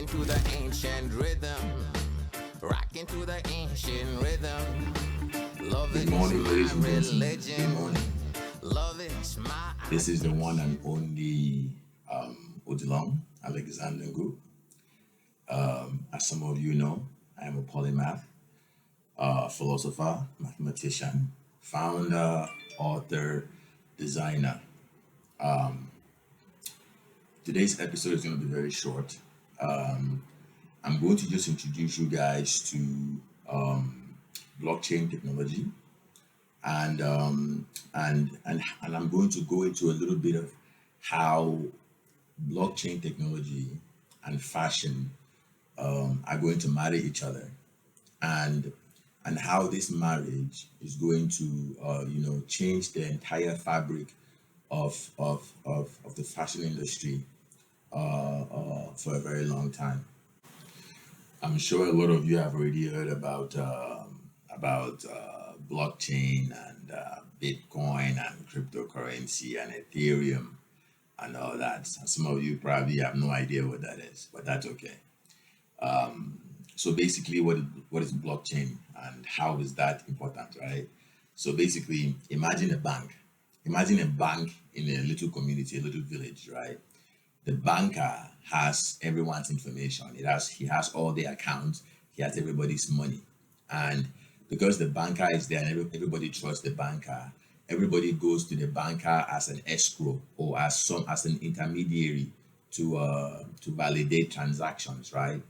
rocking to the ancient rhythm, rocking to the ancient rhythm. Love Good is morning, my ladies and gentlemen. Good religion. morning. Love is my This is the one addiction. and only Odilon Alexander Group. As some of you know, I am a polymath, philosopher, mathematician, founder, author, designer. Today's episode is going to be very short. I'm going to just introduce you guys to blockchain technology, and I'm going to go into a little bit of how blockchain technology and fashion are going to marry each other, and how this marriage is going to change the entire fabric of the fashion industry for a very long time. I'm sure a lot of you have already heard about blockchain and Bitcoin and cryptocurrency and Ethereum and all that. Some of you probably have no idea what that is, but that's okay. So basically, what is blockchain and how is that important, right? So basically, imagine a bank. Imagine a bank in a little community, a little village, right? The banker has everyone's information. He has all their accounts. He has everybody's money, and because the banker is there and everybody trusts the banker, everybody goes to the banker as an escrow or as an intermediary to validate transactions, right?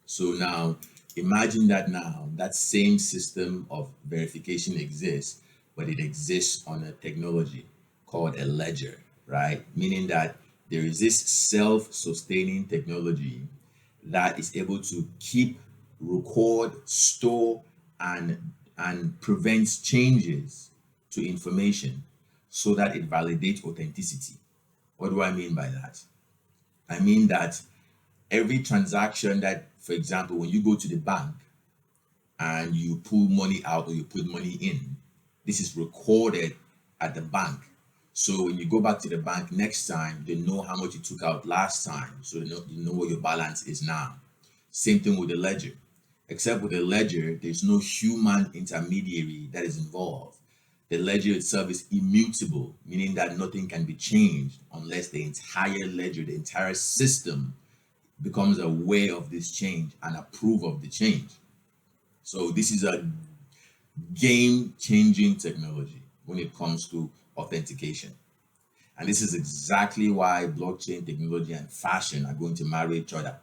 So now imagine that now that same system of verification exists, but it exists on a technology called a ledger, right? Meaning that there is this self-sustaining technology that is able to keep, record, store, and prevents changes to information so that it validates authenticity. What do I mean by that? I mean that every transaction that, for example, when you go to the bank and you pull money out or you put money in, this is recorded at the bank. So when you go back to the bank next time, they know how much you took out last time. So you know what your balance is now. Same thing with the ledger. Except with the ledger, there's no human intermediary that is involved. The ledger itself is immutable, meaning that nothing can be changed unless the entire ledger, the entire system becomes aware of this change and approve of the change. So this is a game changing technology when it comes to authentication. And this is exactly why blockchain technology and fashion are going to marry each other.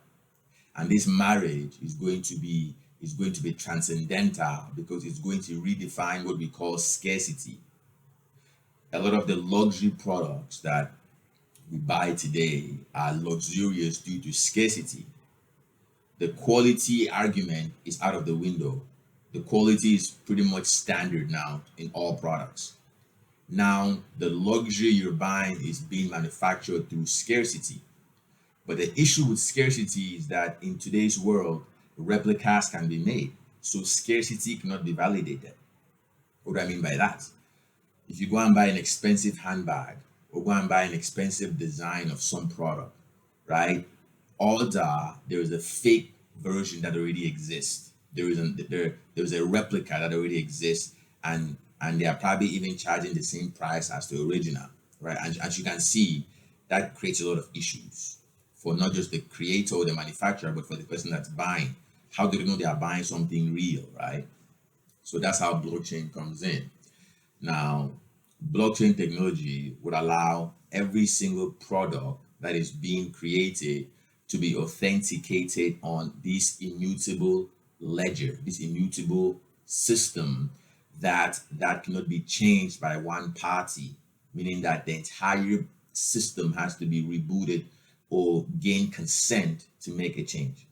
And this marriage is going to be transcendental because it's going to redefine what we call scarcity. A lot of the luxury products that we buy today are luxurious due to scarcity. The quality argument is out of the window. The quality is pretty much standard now in all products. Now, the luxury you're buying is being manufactured through scarcity. But the issue with scarcity is that in today's world, replicas can be made. So scarcity cannot be validated. What do I mean by that? If you go and buy an expensive handbag or go and buy an expensive design of some product, right? Although there is a fake version that already exists. There's a replica that already exists, and they are probably even charging the same price as the original, right? And as you can see, that creates a lot of issues for not just the creator or the manufacturer, but for the person that's buying. How do they know they are buying something real, right? So that's how blockchain comes in. Now, blockchain technology would allow every single product that is being created to be authenticated on this immutable ledger, this immutable system that cannot be changed by one party, meaning that the entire system has to be rebooted or gain consent to make a change.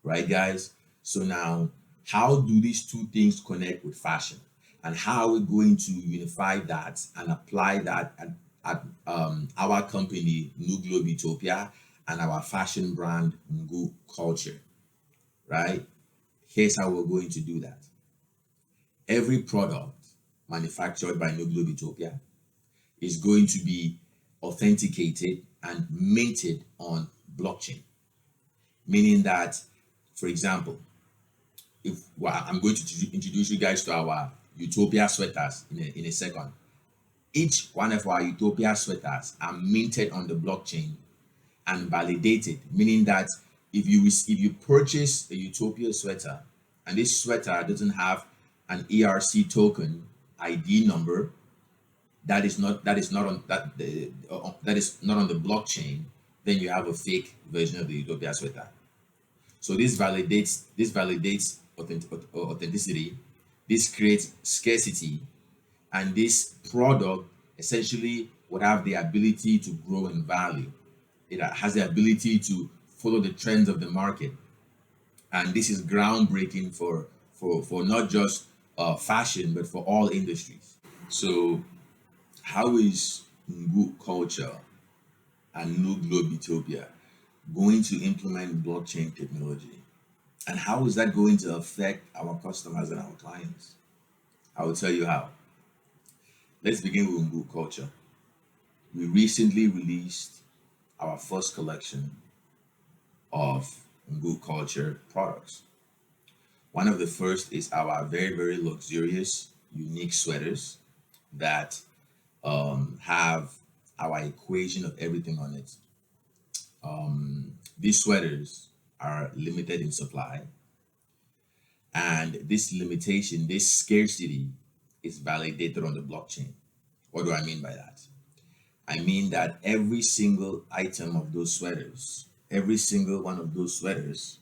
Right, guys? So now, how do these two things connect with fashion? And how are we going to unify that and apply that at our company, NewGlobe Utopia, and our fashion brand, Ngu Culture, right? Here's how we're going to do that. Every product manufactured by NewGlobe Utopia is going to be authenticated and minted on blockchain. Meaning that, for example, if I'm going to introduce you guys to our Utopia sweaters in a second. Each one of our Utopia sweaters are minted on the blockchain and validated, meaning that if you purchase a Utopia sweater and this sweater doesn't have an ERC token ID number that is not on the blockchain, then you have a fake version of the Utopia sweater. So this validates authenticity. This creates scarcity, and this product essentially would have the ability to grow in value. It has the ability to follow the trends of the market, and this is groundbreaking for not just fashion but for all industries. So, how is Ngu culture and NewGlobe Utopia going to implement blockchain technology? And how is that going to affect our customers and our clients? I will tell you how. Let's begin with Ngu culture. We recently released our first collection of Ngu culture products. One of the first is our very, very luxurious, unique sweaters that have our equation of everything on it. These sweaters are limited in supply, and this limitation, this scarcity, is validated on the blockchain. What do I mean by that? I mean that every single item of those sweaters, every single one of those sweaters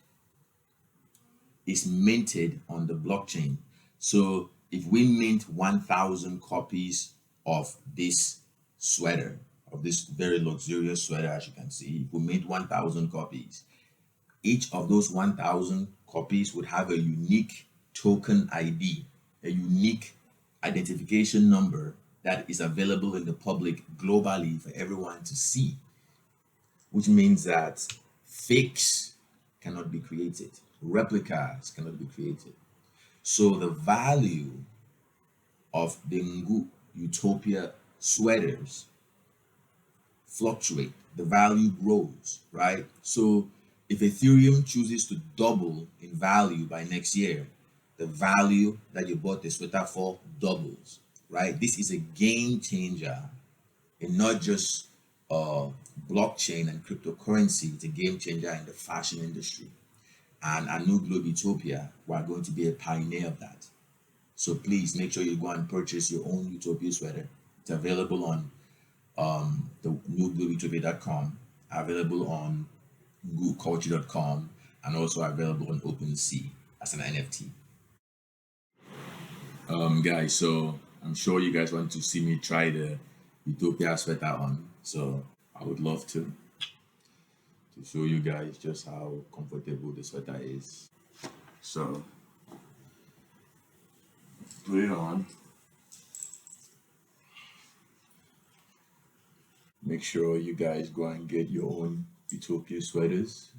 is minted on the blockchain. So if we mint 1,000 copies of this sweater, of this very luxurious sweater, as you can see, if we mint 1,000 copies, each of those 1,000 copies would have a unique token ID, a unique identification number that is available in the public globally for everyone to see, which means that fakes cannot be created, replicas cannot be created. So the value of the Ngu Utopia sweaters fluctuate, the value grows, right? So if Ethereum chooses to double in value by next year, the value that you bought the sweater for doubles, right? This is a game changer in not just blockchain and cryptocurrency, it's a game changer in the fashion industry. And at NewGlobe Utopia, we are going to be a pioneer of that. So please make sure you go and purchase your own Utopia sweater. It's available on the newglobeutopia.com, available on goodculture.com, and also available on OpenSea as an NFT. Guys, so I'm sure you guys want to see me try the Utopia sweater on. So I would love to show you guys just how comfortable the sweater is. So put it on. Make sure you guys go and get your own Utopia sweaters.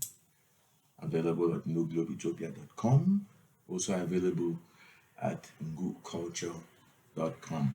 Available at newglobeutopia.com. Also available at goodculture.com.